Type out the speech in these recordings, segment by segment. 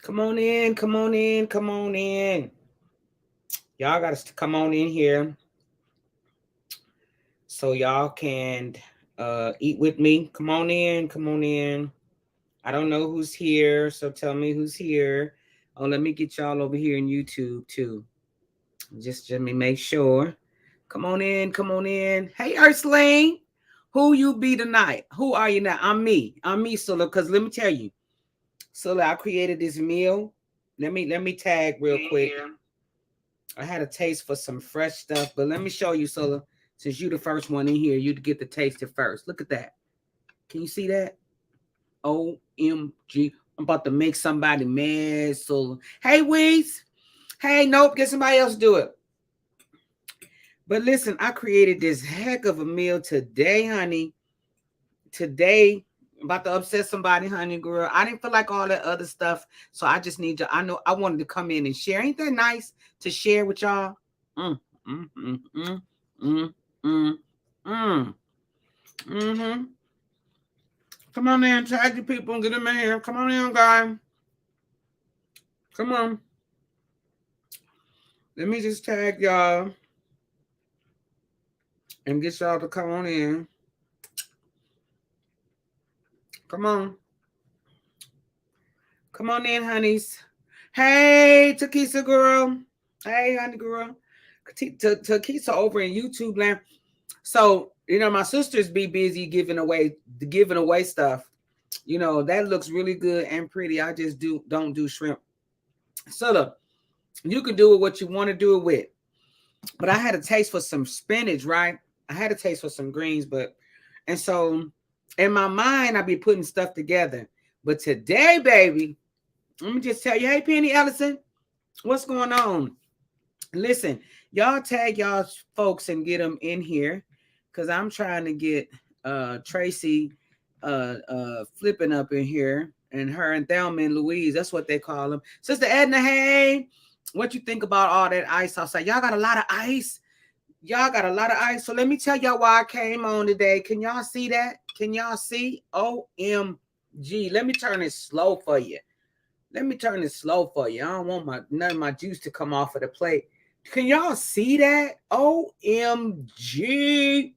Come on in, come on in, come on in. Y'all got to come on in here so y'all can eat with me. Come on in, come on in. I don't know who's here, so tell me who's here. Oh, let me get y'all over here in YouTube too. Just let me make sure. Come on in, come on in. Hey, Ursline, who you be tonight? Who are you now? I'm me, Sula. Cause let me tell you, Sula, I created this meal. Let me tag real quick. I had a taste for some fresh stuff, but let me show you, Sula. Since you the first one in here, you get to taste it first. Look at that. Can you see that? OMG. I'm about to make somebody mad, Sula. Hey, Weez. Hey, nope, get somebody else to do it. But listen, I created this heck of a meal today, honey. Today, I'm about to upset somebody, honey, girl. I didn't feel like all that other stuff, so I just need you. I know I wanted to come in and share. Ain't that nice to share with y'all? Mm, mm, mm, mm, mm, mm, mm. Mm-hmm. Come on in, tag your people and get them in here. Come on in, guys. Come on. Let me just tag y'all and get y'all to come on in. Come on. Come on in, honeys. Hey, Takisa girl. Hey, honey girl. Takisa over in YouTube land. So, my sisters be busy giving away stuff. That looks really good and pretty. I just don't do shrimp. So look, you can do it what you want to do it with. But I had a taste for some spinach, right? I had a taste for some greens, and so in my mind, I be putting stuff together. But today, baby, let me just tell you, hey, Penny Ellison, what's going on? Listen, y'all tag y'all folks and get them in here because I'm trying to get Tracy flipping up in here and her and Thelma and Louise. That's what they call them. Sister Edna, hey, what you think about all that ice outside? Y'all got a lot of ice. Y'all got a lot of ice. So let me tell y'all why I came on today. Can y'all see that? Can y'all see? OMG. Let me turn it slow for you. Let me turn it slow for you. I don't want none of my juice to come off of the plate. Can y'all see that? OMG.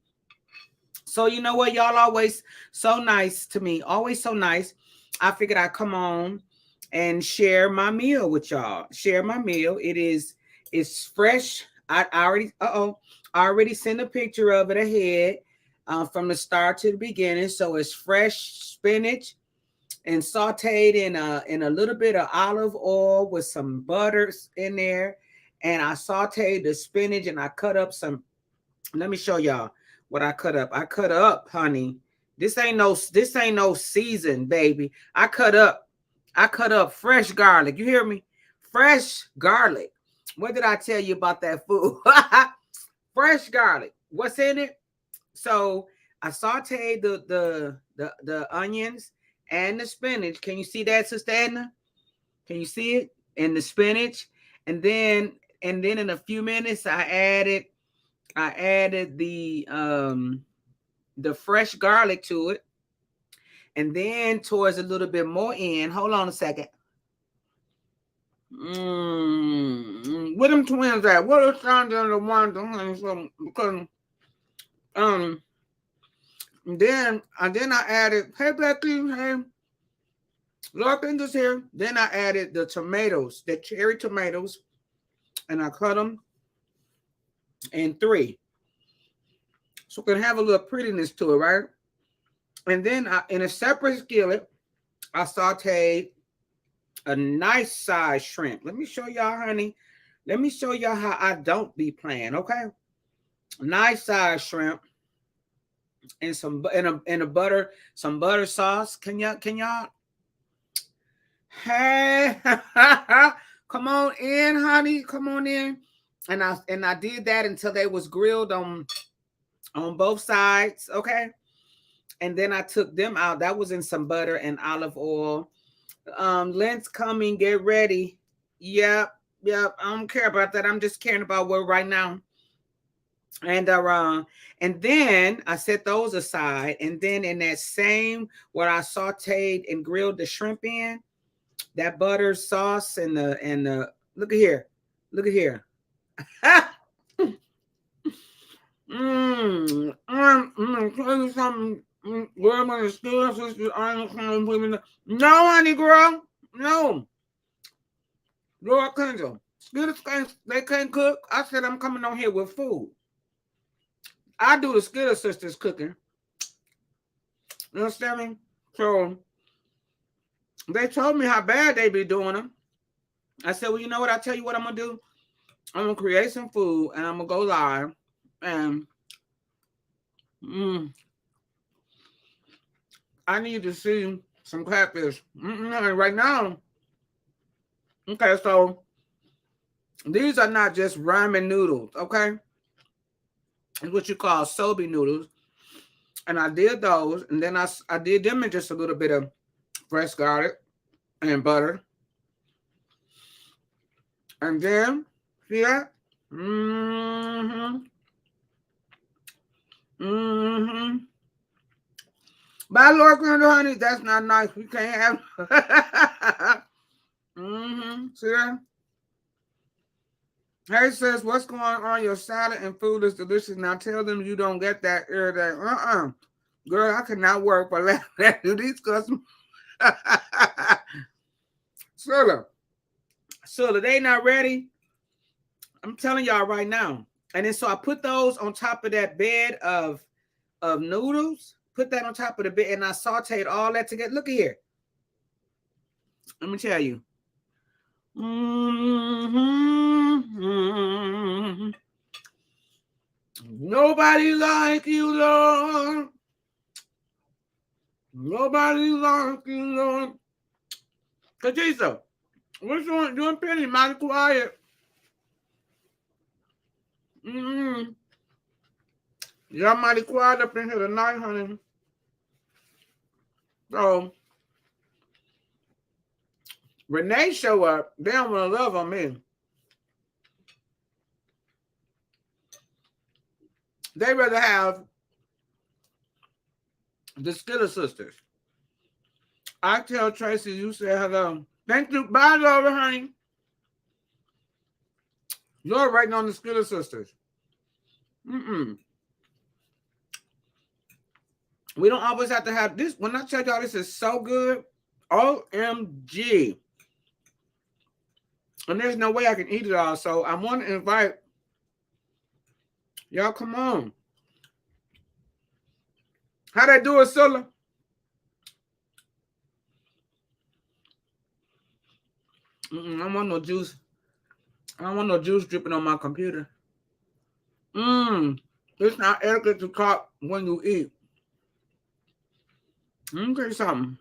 So you know what? Y'all always so nice to me. Always so nice. I figured I'd come on and share my meal with y'all. Share my meal. It's fresh. I already sent a picture of it ahead from the start to the beginning. So it's fresh spinach and sauteed in a little bit of olive oil with some butters in there. And I sauteed the spinach and I cut up some. Let me show y'all what I cut up. I cut up, honey. This ain't no season, baby. I cut up fresh garlic. You hear me? Fresh garlic. What did I tell you about that food? Fresh garlic. What's in it? So I sauteed the onions and the spinach. Can you see that, Sister Edna? Can you see it? And the spinach. And then in a few minutes I added the fresh garlic to it. And then towards a little bit more in, hold on a second. Where them twins at? What are Sandra and the one? Because um then I added, hey Becky, hey, Larkins is here. Then I added the tomatoes, the cherry tomatoes, and I cut them in three. So it can have a little prettiness to it, right? And then in a separate skillet, I sauteed a nice size shrimp. Let me show y'all, honey. Let me show y'all how I don't be playing, okay? Nice size shrimp and some butter, some butter sauce. Can y'all? Hey, come on in, honey. Come on in. And I did that until they was grilled on both sides, okay? And then I took them out. That was in some butter and olive oil. Lent's coming. Get ready. Yep. I don't care about that. I'm just caring about what right now. And then I set those aside. And then in that same what I sauteed and grilled the shrimp in, that butter sauce and the look at here. Look at here. Tell you something. Where am I the school sisters? No, honey girl. No. Lord Kendall. They can't cook. I said I'm coming on here with food. I do the Skittle sisters cooking. You understand me? So they told me how bad they be doing them. I said, well, you know what? I tell you what I'm gonna do. I'm gonna create some food and I'm gonna go live and I need to see some catfish right now. Okay, so these are not just ramen noodles. Okay, it's what you call soba noodles, and I did those, and then I did them in just a little bit of fresh garlic and butter, and then see that? By Lord Colonel, honey, that's not nice. We can't have. See that? Hey, sis, what's going on? Your salad and food is delicious. Now tell them you don't get that air that. Girl, I cannot work for that. These customers. So they not ready. I'm telling y'all right now. And then so I put those on top of that bed of noodles. Put that on top of the bed, and I sauteed all that together. Look at here. Let me tell you. Nobody like you, Lord. Nobody like you, Lord. Katisa, what's on? Doing Penny, mighty quiet. Y'all mighty quiet up in here tonight, honey. So Renee show up. They don't want to love on me. They rather have the Skittle sisters. I tell Tracy, you say hello. Thank you. Bye, Laura, honey. You're writing on the Skittle sisters. We don't always have to have this. When I tell y'all this is so good, OMG. And there's no way I can eat it all. So I want to invite y'all, come on. How they do it, Silla? I don't want no juice. I don't want no juice dripping on my computer. It's not etiquette to talk when you eat. Let me tell you something.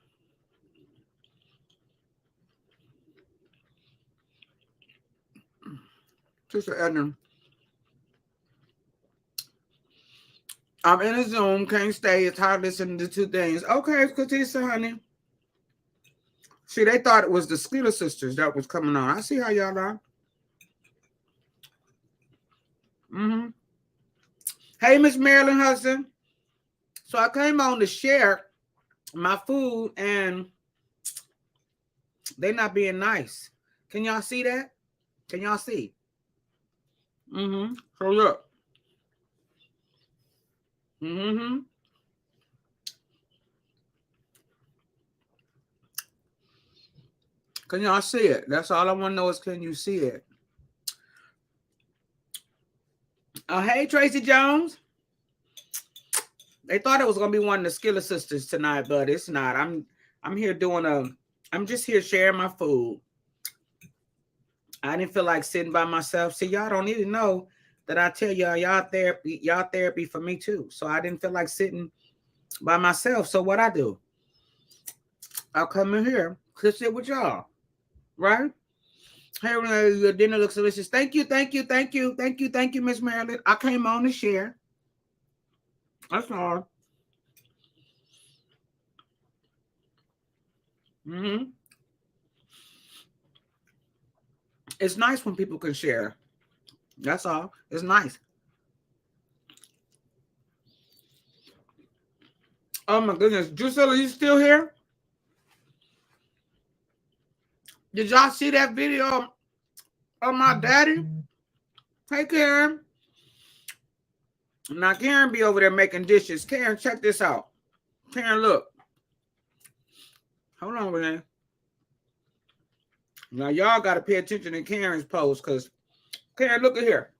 Sister Edna. I'm in a Zoom, can't stay. It's hard listening to two things. Okay, Katisa, honey. See, they thought it was the Skittle sisters that was coming on. I see how y'all are. Hey, Miss Marilyn Hudson. So I came on to share my food, and they're not being nice. Can y'all see that? Can y'all see? So look. Can y'all see it? That's all I want to know is, can you see it? Hey, Tracy Jones. They thought it was gonna be one of the Skillet sisters tonight, but it's not. I'm here doing I'm just here sharing my food. I didn't feel like sitting by myself. See, y'all don't even know that I tell y'all therapy for me too. So I didn't feel like sitting by myself. So what I do? I'll come in here to sit with y'all. Right? Hey, your dinner looks delicious. Thank you, Miss Marilyn. I came on to share. That's all. It's nice when people can share. That's all. It's nice. Oh my goodness. Drusilla, you still here? Did y'all see that video of my daddy? Hey, Karen. Now, Karen be over there making dishes. Karen, check this out. Karen, look. Hold on, Renee. Now, y'all got to pay attention to Karen's post because, Karen, look at here.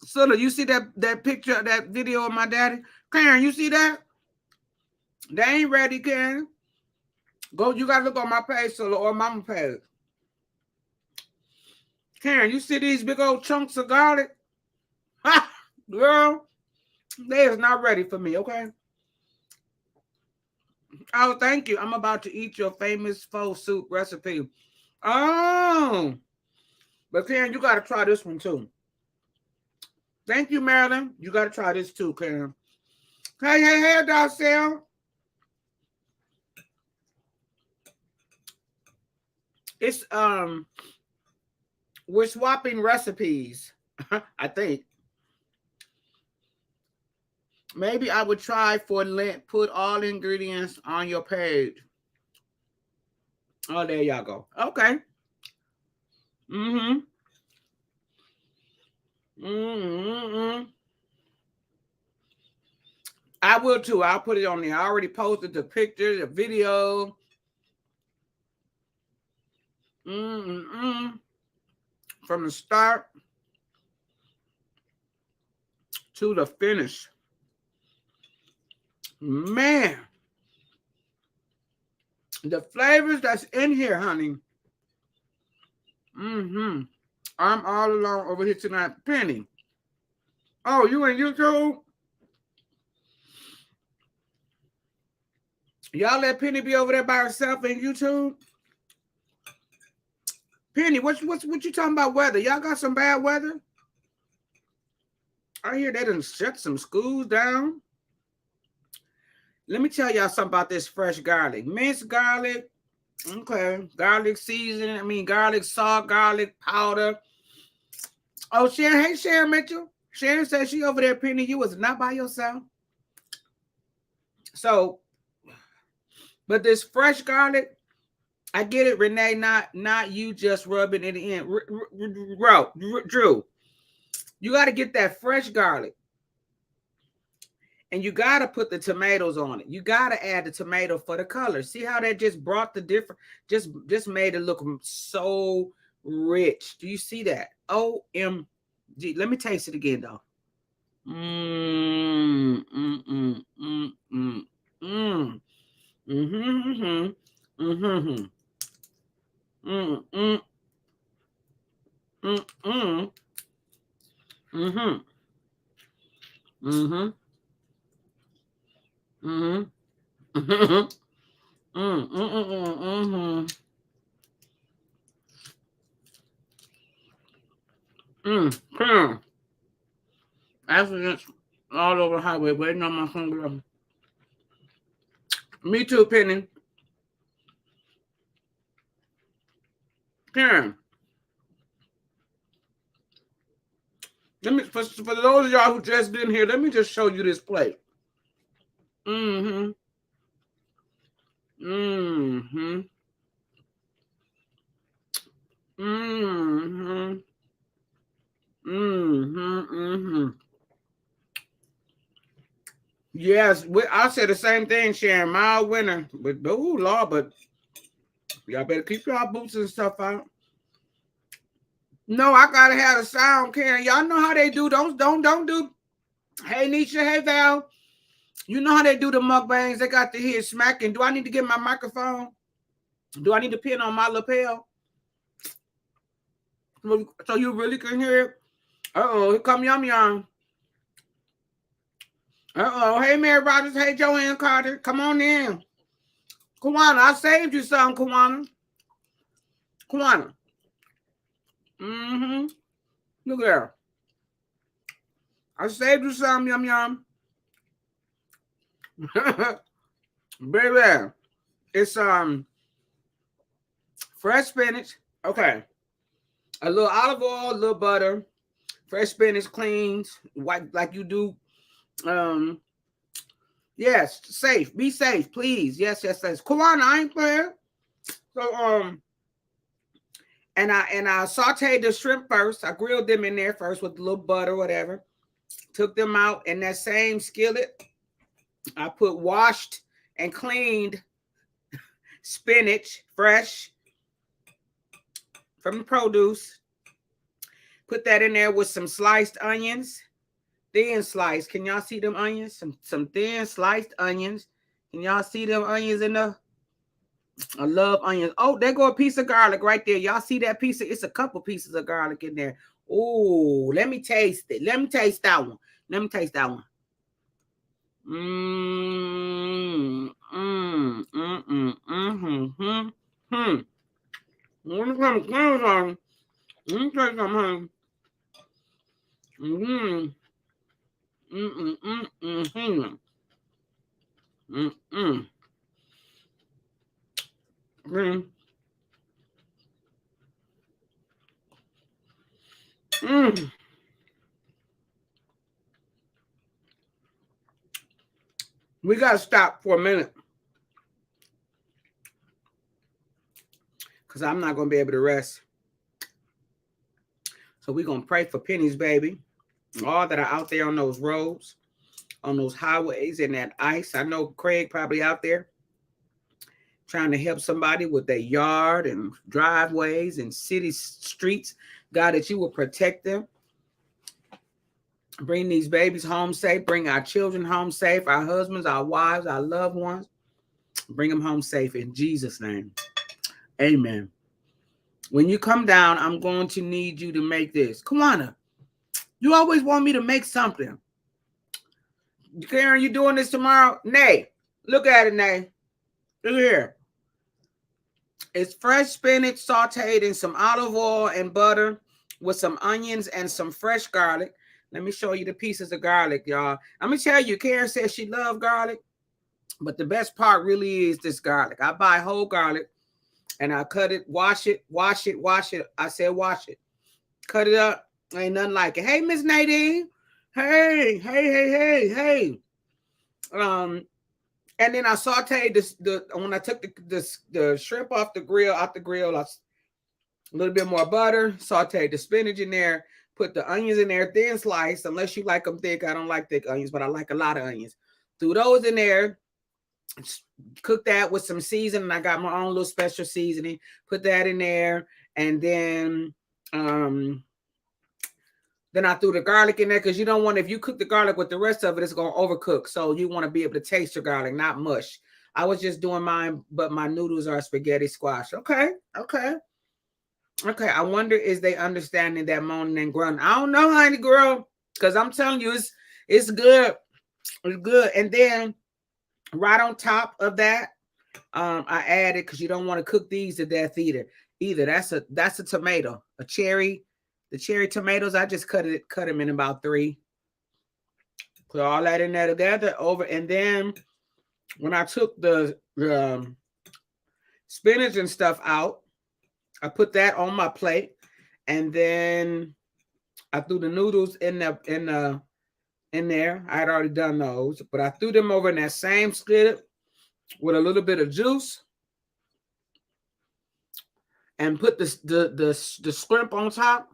Sulla, you see that picture, that video of my daddy? Karen, you see that? They ain't ready, Karen. Go, you got to look on my page, Sulla, or mama page. Karen, you see these big old chunks of garlic? Ha! Girl, they is not ready for me, okay? Oh, thank you. I'm about to eat your famous pho soup recipe. Oh, but Karen, you got to try this one too. Thank you, Marilyn. You got to try this too, Karen. Hey, Darcel. It's we're swapping recipes. I think. Maybe I would try for Lent, put all ingredients on your page. Oh, there y'all go. Okay. Mm-hmm. Mm-hmm. I will too. I'll put it on there. I already posted the picture, the video. Mm-hmm. From the start to the finish. Man. The flavors that's in here, honey. Mm-hmm. I'm all alone over here tonight. Penny. Oh, you in YouTube? Y'all let Penny be over there by herself in YouTube? Penny, what you talking about weather? Y'all got some bad weather? I hear they done shut some schools down. Let me tell y'all something about this fresh garlic. Minced garlic. Okay. Garlic seasoning. I mean, garlic salt, garlic powder. Oh, Sharon. Hey, Sharon Mitchell. Sharon said she over there, Penny. You was not by yourself. So, but this fresh garlic, I get it, Renee. Not you just rubbing it in. Drew, you got to get that fresh garlic. And you got to put the tomatoes on it. You got to add the tomato for the color. See how that just brought the different, just made it look so rich. Do you see that? OMG. Let me taste it again, though. Mm, mm, mm, mm, mm, mm. Mm-hmm, mm-hmm, mm-hmm. Mm, mm, mm, mm, mm-hmm. Mm-hmm. Mm-hmm. Mm-hmm. Mm, mm, mm, mm, mm. Accidents all over the highway waiting on my hungry. Me too, Penny. Karen. Let me for those of y'all who just been here, let me just show you this plate. Mm-hmm. Mm-hmm. Mm-hmm. Mm-hmm. Mm-hmm. Yes, I said the same thing, Sharon. Mild winter, but oh Lord, but y'all better keep y'all boots and stuff out. No, I gotta have a sound, Karen. Y'all know how they do. Don't do. Hey Nisha, hey Val. You know how they do the mukbangs. They got the hear smacking. Do I need to get my microphone? Do I need to pin on my lapel? So you really can hear it? Uh-oh, here come Yum Yum. Uh-oh, hey Mary Rogers, hey Joanne Carter. Come on in. Kawana, I saved you some, Kawana. Kawana. Mm-hmm. Look there. I saved you some, Yum Yum. Baby, it's fresh spinach. Okay. A little olive oil, a little butter, fresh spinach, cleans, like you do Um, yes, safe. Be safe, please. Yes, yes, yes. Kawana, I ain't playing. So and I sauteed the shrimp first. I grilled them in there first with a little butter, whatever. Took them out in that same skillet. I put washed and cleaned spinach, fresh from the produce. Put that in there with some sliced onions, thin sliced. Can y'all see them onions? Some thin sliced onions. Can y'all see them onions in there? I love onions. Oh, there go a piece of garlic right there. Y'all see that piece? It's a couple pieces of garlic in there. Oh, let me taste it. Let me taste that one. Let me taste that one. Mmm, mmm, mmm, mmm, mmm, mmm, mmm. Let me come on. Let me taste some. Mmm, mmm, mmm, mmm, mmm, mmm, mmm, mmm. We gotta stop for a minute because I'm not gonna be able to rest. So we're gonna pray for Penny's baby, all that are out there on those roads, on those highways, in that ice. I know Craig probably out there trying to help somebody with their yard and driveways and city streets. God, that you will protect them. Bring these babies home safe. Bring our children home safe. Our husbands, our wives, our loved ones. Bring them home safe in Jesus' name. Amen. When you come down, I'm going to need you to make this. Kawana, you always want me to make something. Karen, you doing this tomorrow? Nay, look at it, Nay. Look here. It's fresh spinach sauteed in some olive oil and butter with some onions and some fresh garlic. Let me show you the pieces of garlic, y'all. I'm going to tell you, Karen says she loves garlic, but the best part really is this garlic. I buy whole garlic and I cut it, wash it, wash it, wash it. I said wash it. Cut it up. Ain't nothing like it. Hey, Miss Nadine. Hey, hey, hey, hey, hey. And then I sauteed when I took the shrimp off the grill, a little bit more butter, sauteed the spinach in there, put the onions in there, thin sliced, unless you like them thick. I don't like thick onions, but I like a lot of onions. Threw those in there, cook that with some seasoning. I got my own little special seasoning, put that in there, and then I threw the garlic in there because you don't want, if you cook the garlic with the rest of it, it's going to overcook. So you want to be able to taste your garlic, not mush. I was just doing mine, but my noodles are spaghetti squash. Okay. I wonder, is they understanding that moaning and grunting? I don't know, honey girl, because I'm telling you, it's good. It's good. And then right on top of that, I added, because you don't want to cook these to death either. That's a tomato, a cherry. The cherry tomatoes, I just cut them in about 3. Put all that in there together over. And then when I took the spinach and stuff out, I put that on my plate. And then I threw the noodles in there. I had already done those, but I threw them over in that same skillet with a little bit of juice and put the shrimp on top.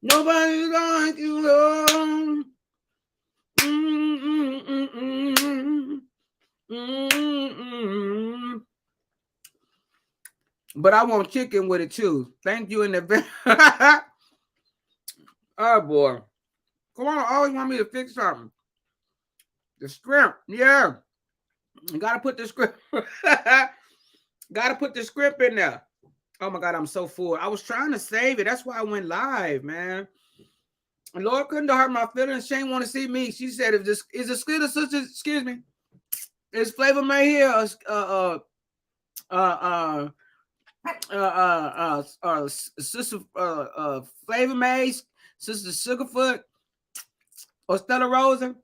Nobody's like you, Lord. But I want chicken with it too. Thank you in advance. Oh boy. Come on, always want me to fix something. The shrimp, yeah. You gotta put the shrimp. Gotta put the shrimp in there. Oh my God, I'm so full. I was trying to save it. That's why I went live, man. And Lord couldn't hurt my feelings. She ain't want to see me. She said, "If this is a skittle, sister, excuse me, is Flavor May here? Sister Flavor May, Sister Sugarfoot, or Stella Rosa?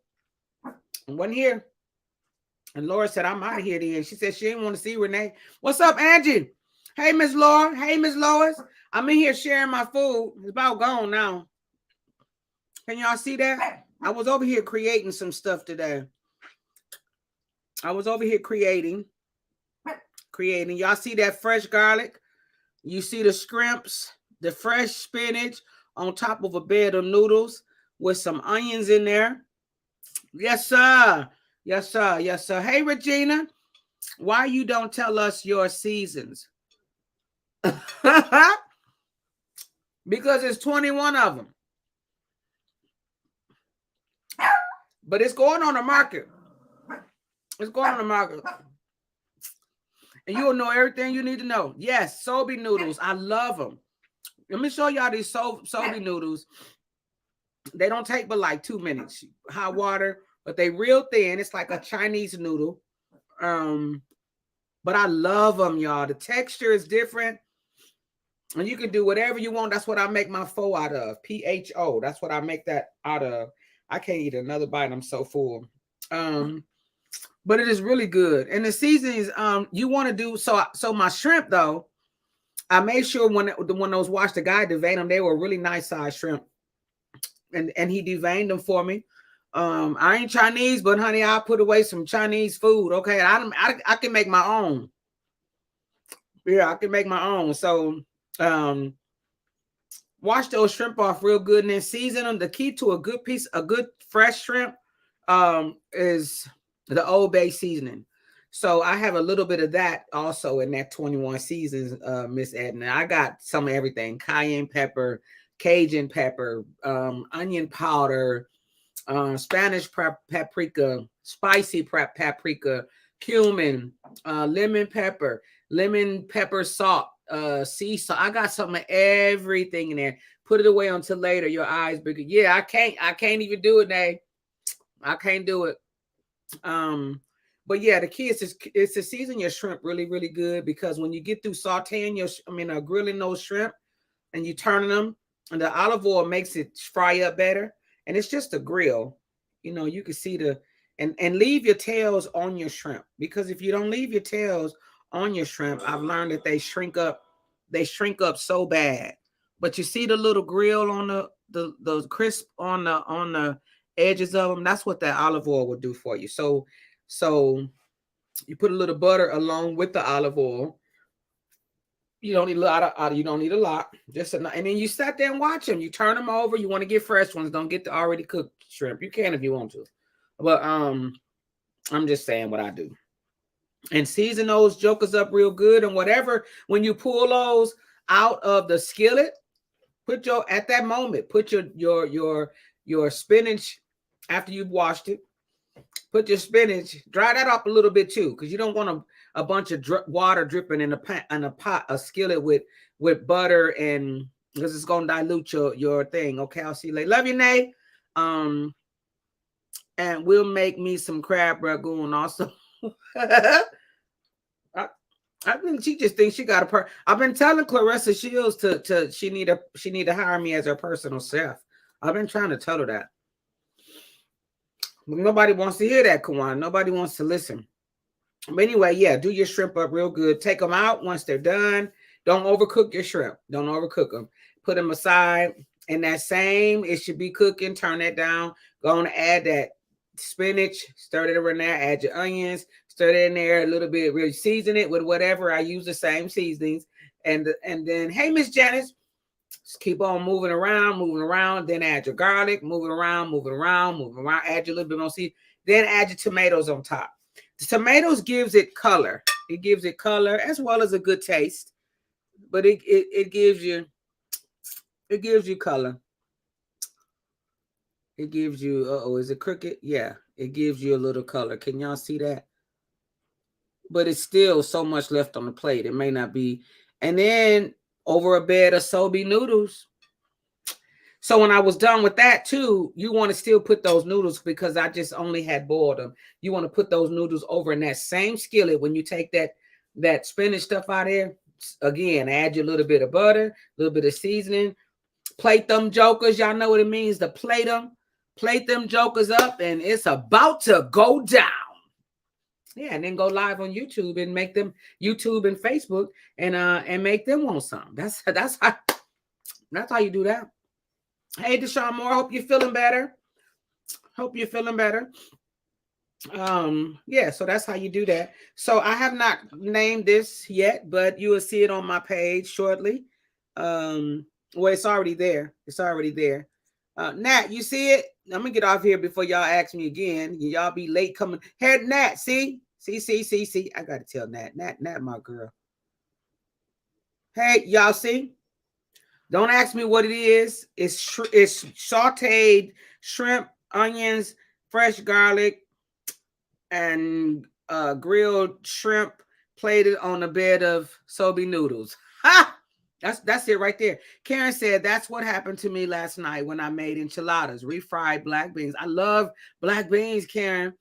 Wasn't here. And Laura said, I'm out of here then. She said she didn't want to see Renee. What's up, Angie? Hey, Miss Laura. Hey, Miss Lois. I'm in here sharing my food. It's about gone now. Can y'all see that? I was over here creating some stuff today. I was over here creating. Y'all see that fresh garlic? You see the scrimps, the fresh spinach on top of a bed of noodles with some onions in there. Yes, sir. Yes, sir. Yes, sir. Hey, Regina, why you don't tell us your seasons? Because it's 21 of them. But it's going on the market. It's going on the market. And you'll know everything you need to know. Yes, soba noodles. I love them. Let me show y'all these soba noodles. They don't take but like 2 minutes. Hot water, but they real thin. It's like a Chinese noodle. But I love them, y'all. The texture is different. And you can do whatever you want. That's what I make my pho out of. PHO. That's what I make that out of. I can't eat another bite. I'm so full. But it is really good. And the seasonings, you want to do so my shrimp though. I made sure when those washed, the guy deveined them, they were really nice size shrimp. And he deveined them for me. I ain't Chinese, but honey, I put away some Chinese food. Okay, I can make my own. Yeah, I can make my own. So wash those shrimp off real good and then season them. The key to a good fresh shrimp is the Old Bay seasoning. So I have a little bit of that also in that 21 seasons, Miss Edna. I got some of everything: cayenne pepper, Cajun pepper, onion powder, Spanish paprika, spicy paprika, cumin, lemon pepper salt, sea salt. I got some of everything in there. Put it away until later. Your eyes bigger. Yeah, I can't even do it, Nay. I can't do it. But yeah, the key is to season your shrimp really, really good, because when you get through sauteing grilling those shrimp and you turning them, and the olive oil makes it fry up better. And it's just a grill. You can see and leave your tails on your shrimp, because if you don't leave your tails on your shrimp, I've learned that they shrink up so bad. But you see the little grill on the crisp on the edges of them. That's what that olive oil will do for you. So you put a little butter along with the olive oil. You don't need a lot. You don't need a lot. Just enough. And then you sat there and watch them. You turn them over. You want to get fresh ones. Don't get the already cooked shrimp. You can if you want to. But I'm just saying what I do. And season those jokers up real good. And whatever, when you pull those out of the skillet, at that moment, put your spinach after you've washed it. Put your spinach, dry that up a little bit too, because you don't want a bunch of water dripping in a skillet with butter, and because it's gonna dilute your thing. Okay, I'll see you later. Love you, Nay. And we'll make me some crab ragoon also. I think she just thinks she got I've been telling Clarissa Shields she need to hire me as her personal chef. I've been trying to tell her that. But nobody wants to hear that, Kawan. Nobody wants to listen. But anyway, yeah, do your shrimp up real good. Take them out once they're done. Don't overcook your shrimp. Don't overcook them. Put them aside. And it should be cooking. Turn that down. Go on and add that spinach. Stir it around there. Add your onions. Stir it in there a little bit. Really season it with whatever. I use the same seasonings. And then, hey, Miss Janice, just keep on moving around. Then add your garlic. Moving around. Add your little bit more seasoning. Then add your tomatoes on top. The tomatoes gives it color. It gives it color as well as a good taste. But it gives you color. It gives you, is it crooked? Yeah, it gives you a little color. Can y'all see that? But it's still so much left on the plate. It may not be. And then over a bed of soba noodles. So when I was done with that too, you want to still put those noodles, because I just only had boiled them. You want to put those noodles over in that same skillet. When you take that spinach stuff out of there, again, add your little bit of butter, a little bit of seasoning. Plate them jokers. Y'all know what it means to plate them. Plate them jokers up, and it's about to go down. Yeah, and then go live on YouTube and make them YouTube and Facebook and make them want some. That's how you do that. Hey, Deshaun Moore, hope you're feeling better. Hope you're feeling better. Yeah, so that's how you do that. So I have not named this yet, but you will see it on my page shortly. um well, it's already there. It's already there. Nat, you see it? I'm gonna get off here before y'all ask me again. Y'all be late coming. Hey, Nat, see, I gotta tell Nat, my girl. Hey, y'all see? Don't ask me what it is. It's sauteed shrimp, onions, fresh garlic, and grilled shrimp plated on a bed of soba noodles. Ha! That's it right there. Karen said that's what happened to me last night when I made enchiladas, refried black beans. I love black beans, Karen.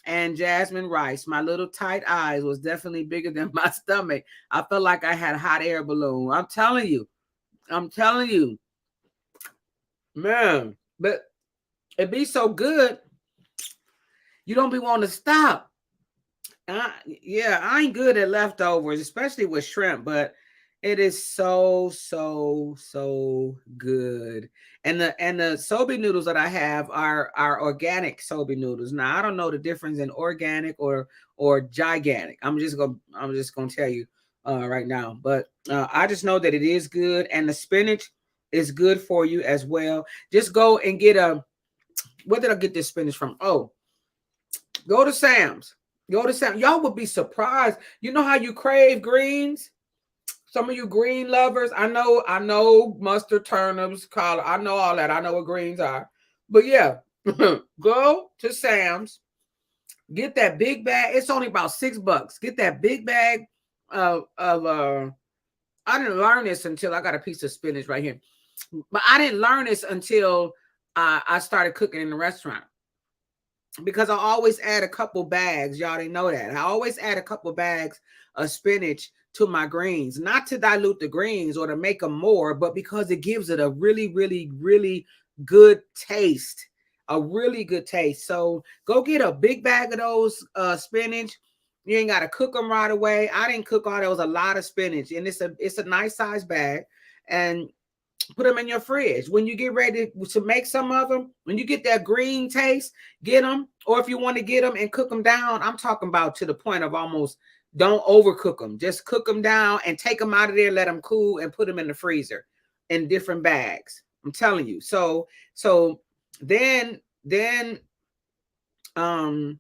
And jasmine rice. My little tight eyes was definitely bigger than my stomach. I felt like I had a hot air balloon. I'm telling you. I'm telling you. Man. But it be so good. You don't be wanting to stop. Yeah, I ain't good at leftovers, especially with shrimp, but it is so good. And the soba noodles that I have are organic soba noodles. Now I don't know the difference in organic or gigantic. I'm just gonna tell you right now, but I just know that it is good, and the spinach is good for you as well. Just go and get a. Where did I get this spinach from? Oh, go to Sam's. Go to Sam's. Y'all would be surprised. You know how you crave greens? Some of you green lovers. I know mustard, turnips, collard. I know all that. I know what greens are. But yeah, go to Sam's. Get that big bag. It's only about $6. Get that big bag of I didn't learn this until I got a piece of spinach right here. But I didn't learn this until I started cooking in the restaurant, because I always add a couple bags. Y'all didn't know that. I always add a couple bags of spinach to my greens, not to dilute the greens or to make them more, but because it gives it a really good taste. A really good taste. So go get a big bag of those spinach. You ain't got to cook them right away. I didn't cook all. There was a lot of spinach, and it's a nice size bag. And put them in your fridge. When you get ready to make some of them, when you get that green taste, get them. Or if you want to get them and cook them down, I'm talking about to the point of almost don't overcook them. Just cook them down and take them out of there, let them cool, and put them in the freezer in different bags. I'm telling you. So then um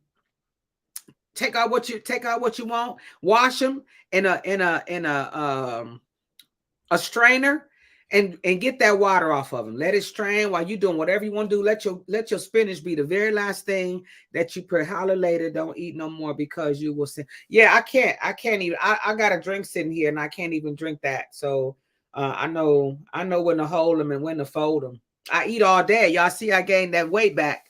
take out what you want, wash them in a strainer, and get that water off of them. Let it strain while you're doing whatever you want to do. Let your spinach be the very last thing that you put. Holler later. Don't eat no more because you will sin. Yeah, I can't even. I got a drink sitting here and I can't even drink that. So I know when to hold them and when to fold them. I eat all day. Y'all see I gained that weight back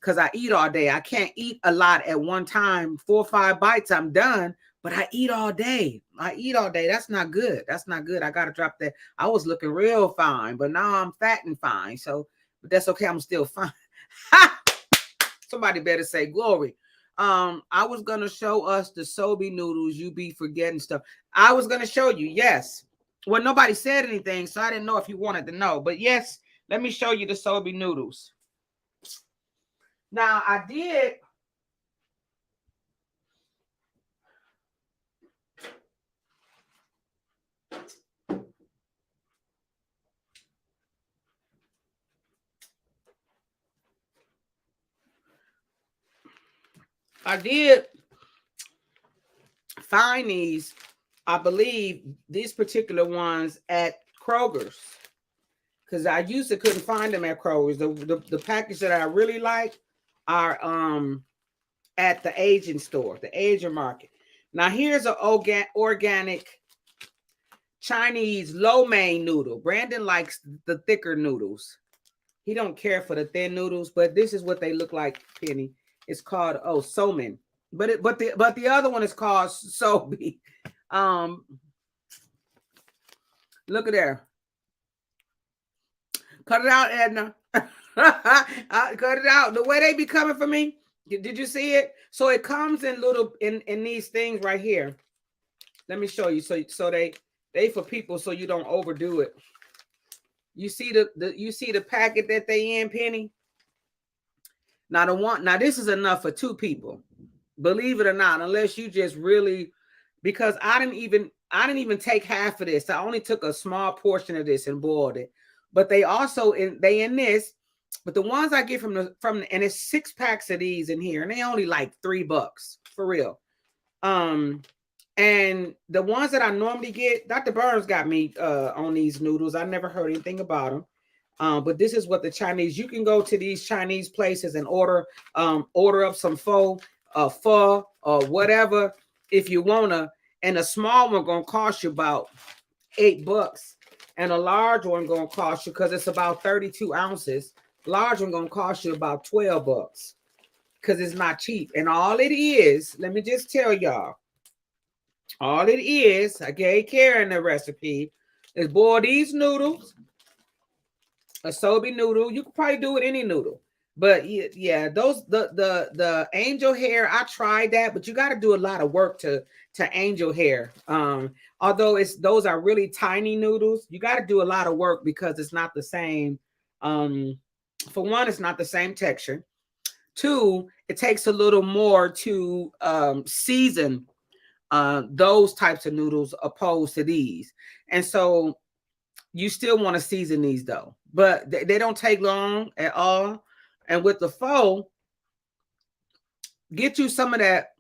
because I eat all day. I can't eat a lot at one time. 4 or 5 bites, I'm done. But I eat all day. I eat all day. That's not good. That's not good. I got to drop that. I was looking real fine, but now I'm fat and fine. So, but that's okay. I'm still fine. Somebody better say glory. I was gonna show us the soba noodles. You be forgetting stuff. I was gonna show you. Yes. Well, nobody said anything, so I didn't know if you wanted to know. But yes, let me show you the soba noodles. Now I did find these. I believe these particular ones at Kroger's, because I used to couldn't find them at Kroger's. The package that I really like are at the Asian store, the Asian market. Now here's an organic Chinese lo mein noodle. Brandon likes the thicker noodles. He don't care for the thin noodles, but this is what they look like, Penny. It's called somen. But the other one is called sobi. Um Look at there. Cut it out, Edna. Cut it out. The way they be coming for me, Did you see it? So it comes in little in these things right here. Let me show you. So they for people so you don't overdo it. You see the you see the packet that they in, Penny? Now the one now this is enough for two people. Believe it or not, unless you just really because I didn't even take half of this. I only took a small portion of this and boiled it. But they also in this, but the ones I get and it's 6 packs of these in here, and they only like $3 for real. Um and the ones that I normally get, Dr. Burns got me on these noodles. I never heard anything about them. But this is what the Chinese. You can go to these Chinese places and order up some pho or whatever if you wanna. And a small one gonna cost you about $8, and a large one gonna cost you because it's about 32 ounces. Large one gonna cost you about $12 because it's not cheap. And all it is, let me just tell y'all, all it is, I gave Karen the recipe, is boil these noodles, a soba noodle. You could probably do it any noodle. But yeah, those the angel hair, I tried that, but you got to do a lot of work to angel hair. Although it's those are really tiny noodles, you got to do a lot of work because it's not the same. For one, it's not the same texture. Two, it takes a little more to season those types of noodles opposed to these. And so you still want to season these though, but they don't take long at all. And with the pho, get you some of that.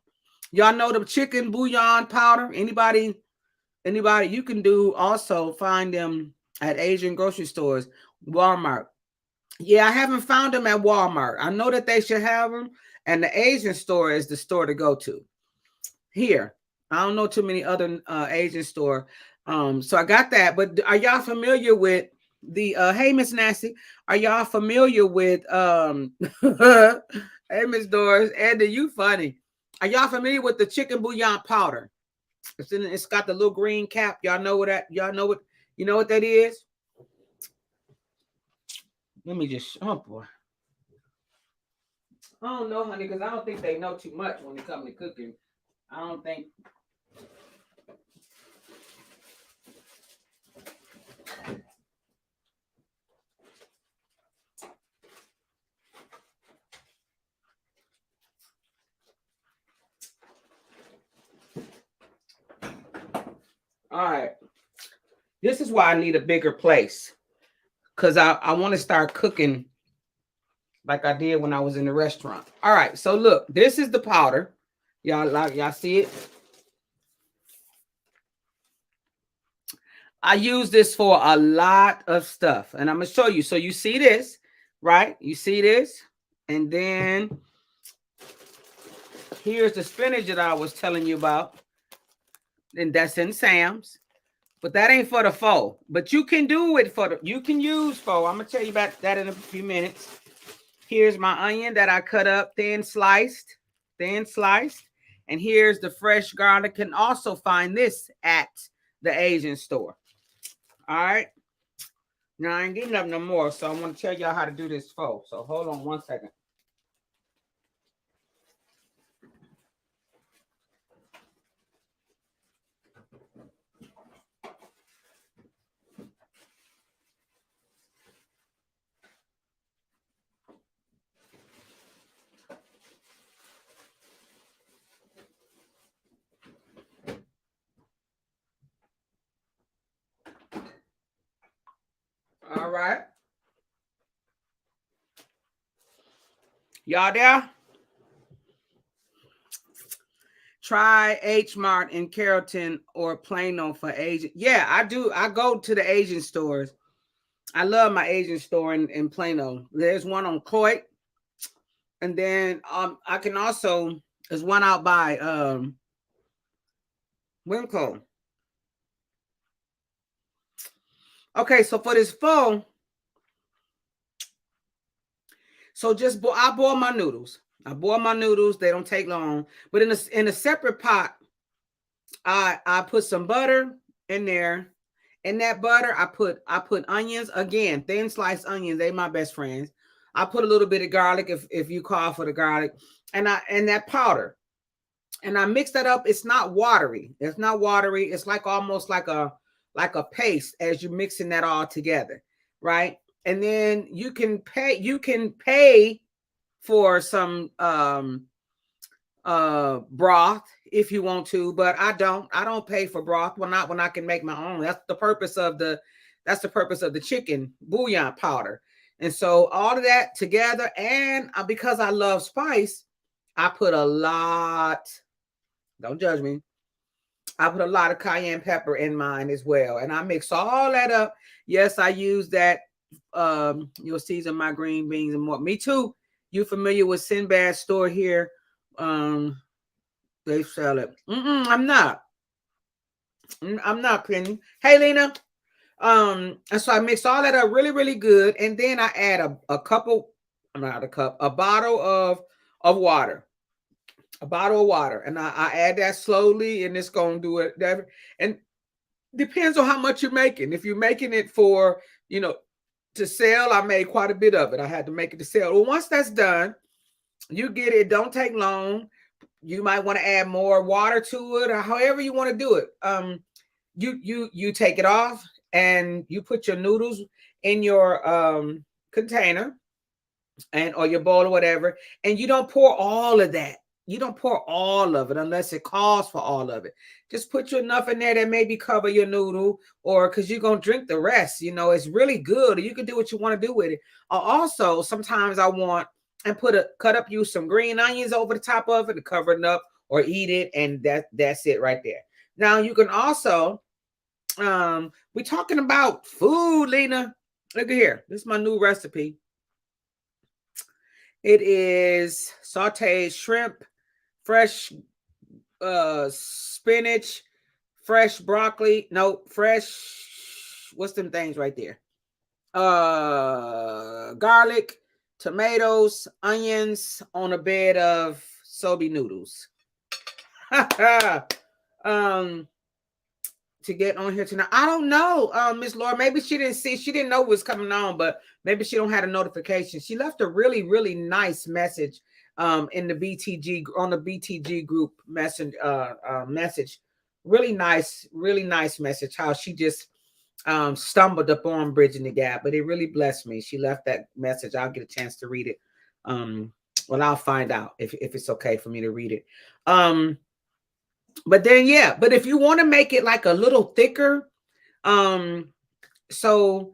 Y'all know the chicken bouillon powder. Anybody, you can do also find them at Asian grocery stores, Walmart. Yeah, I haven't found them at Walmart. I know that they should have them, and the Asian store is the store to go to. Here, I don't know too many other Asian store. So I got that. But are y'all familiar with the hey Miss Nancy? Are y'all familiar with hey Miss Doris? Andy, you funny. Are y'all familiar with the chicken bouillon powder? It's got the little green cap. Y'all know what that? Y'all know what you know what that is? Let me just oh boy. I don't know, honey, because I don't think they know too much when it comes to cooking. I don't think. All right. This is why I need a bigger place. Because I want to start cooking like I did when I was in the restaurant. All right. So look, this is the powder. Y'all see it? I use this for a lot of stuff. And I'm going to show you. So you see this, right? You see this? And then here's the spinach that I was telling you about. And that's in Sam's. But that ain't for the pho. But you can do it for you can use pho. I'm gonna tell you about that in a few minutes. Here's my onion that I cut up thin sliced. And here's the fresh garlic. Can also find this at the Asian store. All right. Now I ain't getting up no more, so I want to tell y'all how to do this pho. So hold on one second. All right. Y'all there? Try H Mart in Carrollton or Plano for Asian. Yeah, I do. I go to the Asian stores. I love my Asian store in Plano. There's one on Coit. And then I can also there's one out by Wimco. Okay, so for this pho, so just I boil my noodles. They don't take long. But in a separate pot, I put some butter in there. In that butter, I put onions again, thin sliced onions. They my best friends. I put a little bit of garlic if you call for the garlic, and that powder, and I mix that up. It's not watery. It's not watery. It's like almost like a paste as you're mixing that all together, right? And then you can pay for some broth if you want to, but I don't pay for broth when I can make my own. That's the purpose of the chicken bouillon powder. And so all of that together, and because I love spice, I put a lot, don't judge me, I put a lot of cayenne pepper in mine as well, and I mix all that up. Yes, I use that. You'll season my green beans and more. Me too. You familiar with Sinbad's store here? um they sell it. I'm not. I'm not, Penny. Hey, Lena. And so I mix all that up really, really good, and then I add a couple. I'm not a cup, a bottle of water, a bottle of water, and I add that slowly, and it's gonna do it. And depends on how much you're making. If you're making it for, to sell, I made quite a bit of it. I had to make it to sell. Well, once that's done, you get it. Don't take long. You might want to add more water to it, or however you want to do it. You take it off, and you put your noodles in your container, and or your bowl or whatever, and you don't pour all of that. You don't pour all of it unless it calls for all of it. Just put you enough in there that maybe cover your noodle, or because you're gonna drink the rest. It's really good. Or you can do what you want to do with it. Also, sometimes I want and cut up you some green onions over the top of it to cover it up, or eat it, and that's it right there. Now you can also we're talking about food, Lena. Look at here. This is my new recipe. It is sauteed shrimp, fresh spinach, fresh broccoli. No, fresh. What's them things right there? Garlic, tomatoes, onions on a bed of soba noodles. To get on here tonight. I don't know, Miss Laura. Maybe she didn't know it was coming on, but maybe she don't have a notification. She left a really, really nice message in the BTG on the BTG group message. Really nice message. How she just stumbled upon Bridging the Gap, but it really blessed me. She left that message. I'll get a chance to read it. Well, I'll find out if it's okay for me to read it. But then, yeah, but if you want to make it like a little thicker, so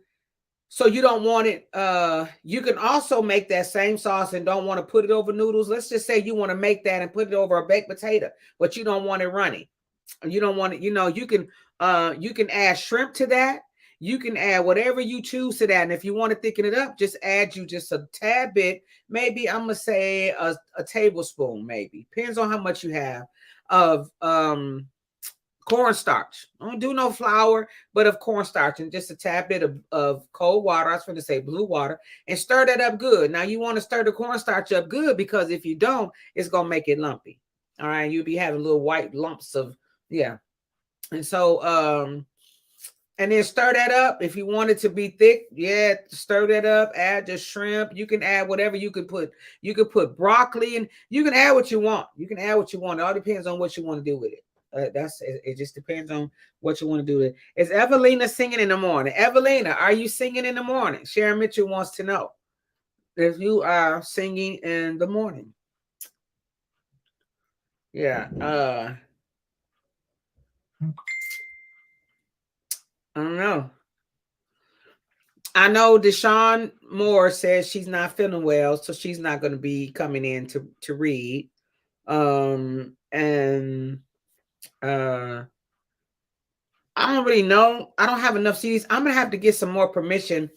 you don't want it, you can also make that same sauce and don't want to put it over noodles. Let's just say you want to make that and put it over a baked potato, but you don't want it runny. You don't want it, you can add shrimp to that. You can add whatever you choose to that. And if you want to thicken it up, just add you just a tad bit, maybe I'm gonna say a tablespoon, maybe. Depends on how much you have of cornstarch. Don't do no flour, but of cornstarch, and just a tad bit of cold water. I was going to say blue water, and stir that up good. Now you want to stir the cornstarch up good, because if you don't, it's going to make it lumpy. All right. You'll be having little white lumps of, yeah. And so, and then stir that up. If you want it to be thick, yeah, stir that up. Add the shrimp. You can add whatever you could put. You could put broccoli, and you can add what you want. You can add what you want. It all depends on what you want to do with it. It just depends on what you want to do with it. Is Evelina singing in the morning? Evelina, are you singing in the morning? Sharon Mitchell wants to know if you are singing in the morning. Yeah. I don't know. I know Deshawn Moore says she's not feeling well, so she's not going to be coming in to read. And I don't really know. I don't have enough CDs. I'm gonna have to get some more permission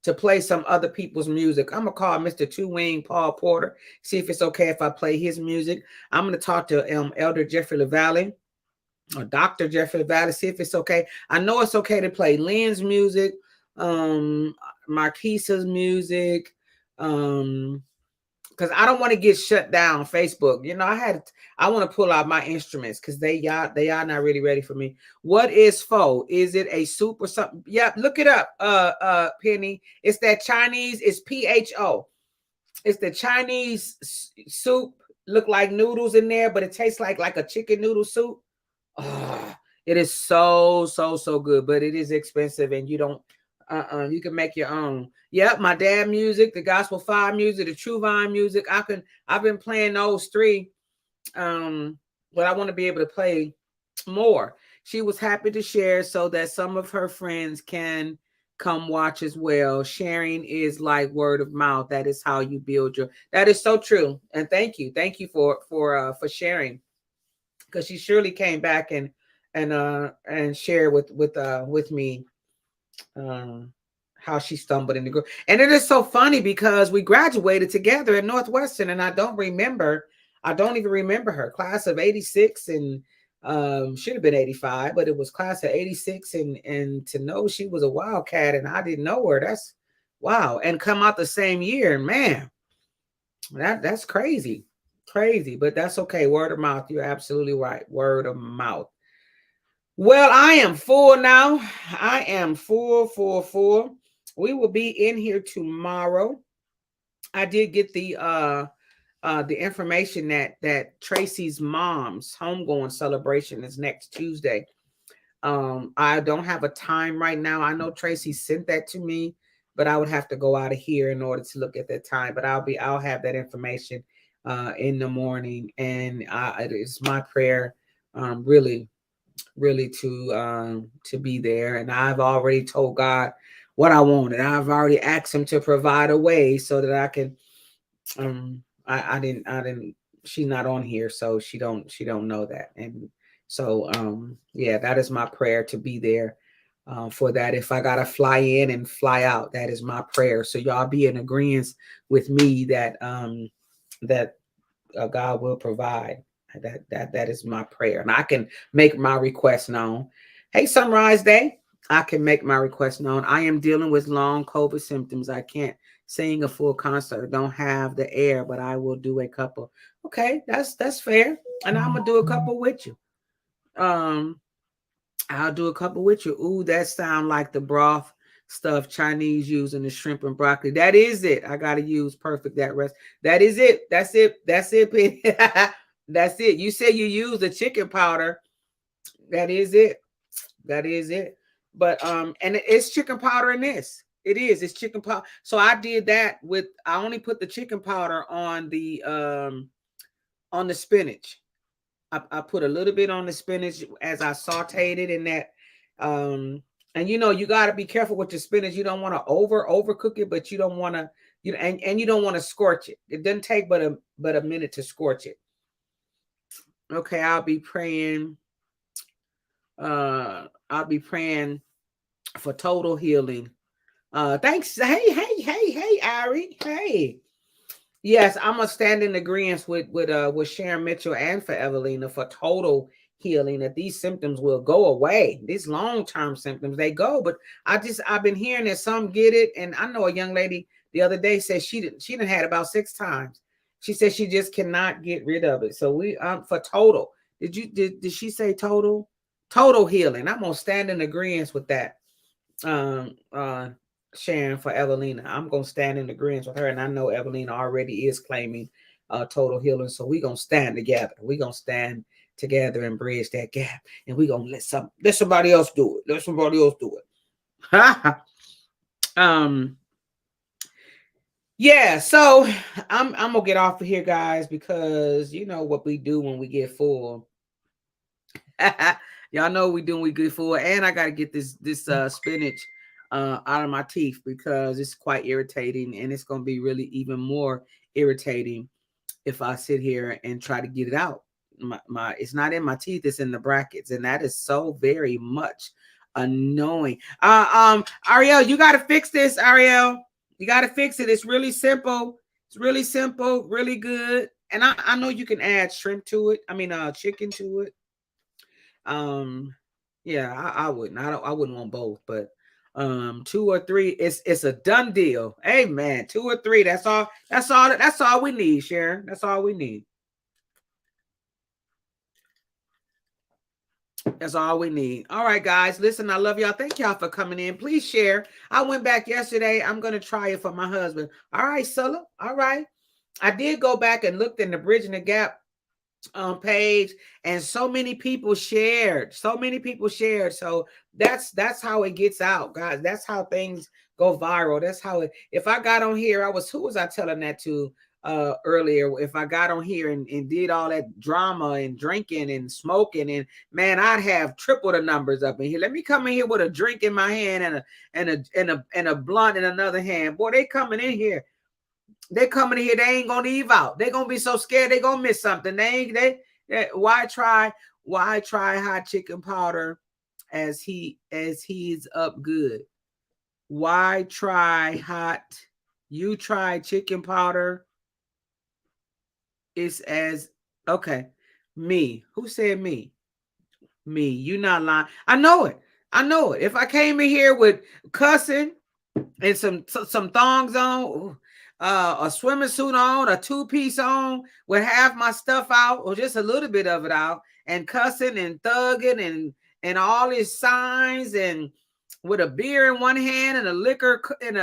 to play some other people's music. I'm gonna call Mr. Two Wing Paul Porter, see if it's okay if I play his music. I'm gonna talk to Elder Jeffrey LaValle or Dr. Jeffrey LaValle, see if it's okay. I know it's okay to play Lynn's music, Marquisa's music, because I don't want to get shut down on Facebook. I want to pull out my instruments because they are not really ready for me. What is pho? Is it a soup or something? Yeah, look it up, Penny. It's that Chinese. It's PHO. It's the Chinese soup. Look like noodles in there, but it tastes like a chicken noodle soup. Oh, it is so good, but it is expensive, and you don't. You can make your own. Yep, my dad music, the gospel fire music, the true vine music. I've been playing those three. Um, but I want to be able to play more. She was happy to share so that some of her friends can come watch as well. Sharing is like word of mouth. That is how you build your. That is so true. And thank you for sharing, because she surely came back and shared with me um how she stumbled in the group. And it is so funny because we graduated together at Northwestern, and I don't even remember her. Class of 86, and should have been 85, but it was class of 86, and to know she was a wildcat and I didn't know her, that's wow. And come out the same year, man, that's crazy. Crazy, but that's okay. Word of mouth. You're absolutely right. Word of mouth. Well, I am full now. I am full. We will be in here tomorrow. I did get the information that Tracy's mom's homegoing celebration is next Tuesday. I don't have a time right now. I know Tracy sent that to me, but I would have to go out of here in order to look at that time. But I'll have that information in the morning, and it is my prayer, really to be there. And I've already told God what I wanted. I've already asked him to provide a way so that I can I didn't she's not on here, so she don't know that. And so yeah, that is my prayer, to be there for that. If I gotta fly in and fly out, that is my prayer. So y'all be in agreement with me that God will provide. That is my prayer, and I can make my request known. Hey, Sunrise Day, I can make my request known. I am dealing with long COVID symptoms. I can't sing a full concert. I don't have the air, but I will do a couple. Okay, that's fair, and I'm gonna do a couple with you. Um, I'll do a couple with you. Ooh, that sound like the broth stuff Chinese using the shrimp and broccoli. That is it. I gotta use perfect that rest. That is it. That's it. That's it. That's it. You say you use the chicken powder. That is it. That is it. But and it's chicken powder in this. It is. It's chicken powder. So I did that with. I only put the chicken powder on the spinach. I put a little bit on the spinach as I sauteed it in that. Um, and you got to be careful with your spinach. You don't want to overcook it, but you don't want to and you don't want to scorch it. It doesn't take but a minute to scorch it. Okay, I'll be praying for total healing. Thanks. Hey, Ari. Hey. Yes, I'm gonna stand in agreement with Sharon Mitchell and for Evelina for total healing, that these symptoms will go away. These long-term symptoms, they go, but I've been hearing that some get it, and I know a young lady the other day said she didn't had about 6 times. She said she just cannot get rid of it. So we for total. Did she say total? Total healing. I'm gonna stand in agreement with that. Um uh Sharon for Evelina. I'm gonna stand in agreement with her, and I know Evelina already is claiming total healing. So we're gonna stand together. We're gonna stand together and bridge that gap. And we're gonna let somebody else do it. Let somebody else do it. um yeah, so I'm gonna get off of here, guys, because you know what we do when we get full. Y'all know we doing we good for, and I got to get this spinach out of my teeth because it's quite irritating, and it's gonna be really even more irritating if I sit here and try to get it out. My it's not in my teeth; it's in the brackets, and that is so very much annoying. Ariel, you got to fix this, Ariel. You got to fix it. It's really simple. It's really simple, really good, and I know you can add shrimp to it. I mean, chicken to it. Um, yeah, I wouldn't. I wouldn't want both, but 2 or 3, it's a done deal. Amen. 2 or 3. That's all. That's all we need, Sharon. That's all we need. That's all we need. All right, guys. Listen, I love y'all. Thank y'all for coming in. Please share. I went back yesterday. I'm going to try it for my husband. All right, Sulla. All right. I did go back and looked in the Bridging the Gap page, and so many people shared. So many people shared. So that's how it gets out, guys. That's how things go viral. That's how it. If I got on here, who was I telling that to earlier? If I got on here and did all that drama and drinking and smoking, and man, I'd have triple the numbers up in here. Let me come in here with a drink in my hand and a blunt in another hand. Boy, they coming in here. They coming in here, they ain't gonna leave out. They gonna be so scared they gonna miss something. Why try hot chicken powder as he's up good? Why try hot? You try chicken powder. It's as okay. Me. Who said me? Me. You not lying. I know it. I know it. If I came in here with cussing and some thongs on, a swimming suit on, a two-piece on, with half my stuff out or just a little bit of it out, and cussing and thugging and all these signs, and with a beer in one hand and a liquor and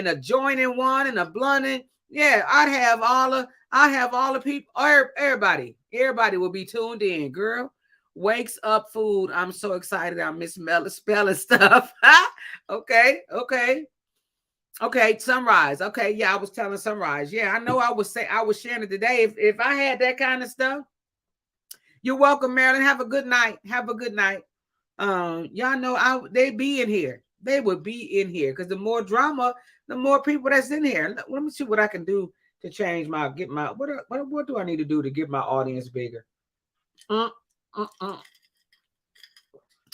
a joint in one and a blunt in, yeah, I have all the people, everybody will be tuned in. Girl, wakes up food. I'm so excited. I miss spelling stuff. Okay. Okay, Sunrise. Okay, yeah, I was telling Sunrise. Yeah, I know I was sharing it today. If I had that kind of stuff, you're welcome, Marilyn. Have a good night. Have a good night. Y'all know they be in here. They would be in here because the more drama, the more people that's in here. Let me see what I can do to change what do I need to do to get my audience bigger?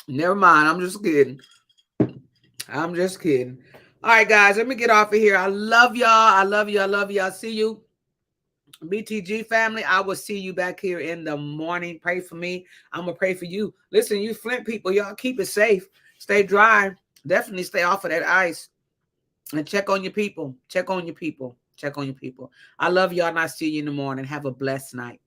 Never mind. I'm just kidding. I'm just kidding. All right, guys, let me get off of here. I love y'all. I love you. I love you. I'll see you. BTG family, I will see you back here in the morning. Pray for me. I'm going to pray for you. Listen, you Flint people, y'all keep it safe. Stay dry. Definitely stay off of that ice. And check on your people. Check on your people. Check on your people. I love y'all, and I'll see you in the morning. Have a blessed night.